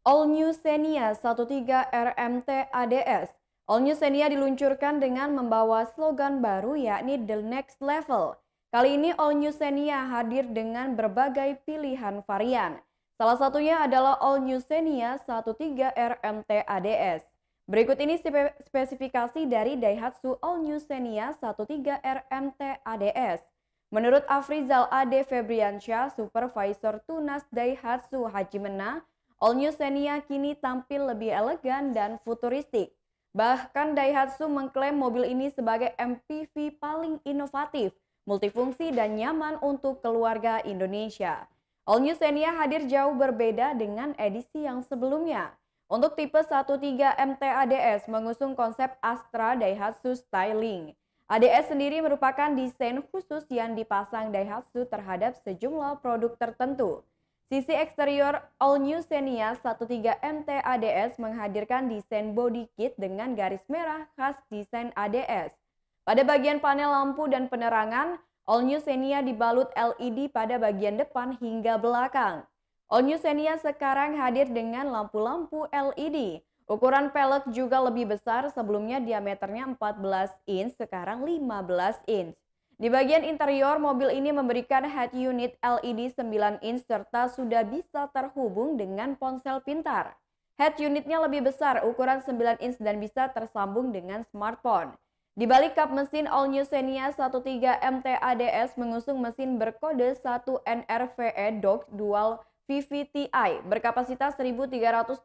All New Xenia 13 RMT ADS. All New Xenia diluncurkan dengan membawa slogan baru yakni The Next Level. Kali ini All New Xenia hadir dengan berbagai pilihan varian. Salah satunya adalah All New Xenia 13 RMT ADS. Berikut ini spesifikasi dari Daihatsu All New Xenia 13 RMT ADS. Menurut Afrizal Ade Febriansyah, Supervisor Tunas Daihatsu Hajimena, All New Xenia kini tampil lebih elegan dan futuristik. Bahkan Daihatsu mengklaim mobil ini sebagai MPV paling inovatif, multifungsi dan nyaman untuk keluarga Indonesia. All New Xenia hadir jauh berbeda dengan edisi yang sebelumnya. Untuk tipe 13 MT ADS mengusung konsep Astra Daihatsu Styling. ADS sendiri merupakan desain khusus yang dipasang Daihatsu terhadap sejumlah produk tertentu. Sisi eksterior All New Xenia 13 MT ADS menghadirkan desain body kit dengan garis merah khas desain ADS. Pada bagian panel lampu dan penerangan, All New Xenia dibalut LED pada bagian depan hingga belakang. All New Xenia sekarang hadir dengan lampu-lampu LED. Ukuran pelek juga lebih besar, sebelumnya diameternya 14 inch, sekarang 15 inch. Di bagian interior, mobil ini memberikan head unit LED 9 inch serta sudah bisa terhubung dengan ponsel pintar. Head unitnya lebih besar, ukuran 9 inch dan bisa tersambung dengan smartphone. Di balik kap mesin, All New Xenia 13 MT ADS mengusung mesin berkode 1 NRVE DOG Dual VVT-i berkapasitas 1329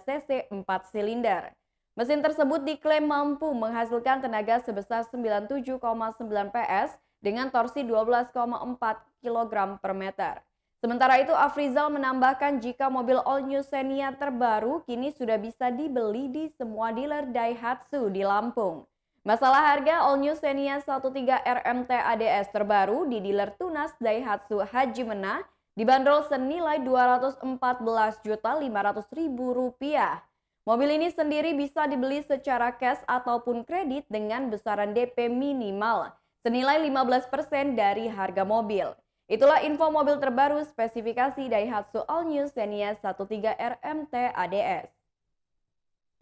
cc 4 silinder. Mesin tersebut diklaim mampu menghasilkan tenaga sebesar 97,9 PS dengan torsi 12,4 kg per meter. Sementara itu, Afrizal menambahkan jika mobil All New Xenia terbaru kini sudah bisa dibeli di semua dealer Daihatsu di Lampung. Masalah harga All New Xenia 13 RMT ADS terbaru di dealer tunas Daihatsu Hajimena dibanderol senilai Rp214.500.000. Mobil ini sendiri bisa dibeli secara cash ataupun kredit dengan besaran DP minimal senilai 15% dari harga mobil. Itulah info mobil terbaru spesifikasi Daihatsu All New Xenia 13 RMT ADS.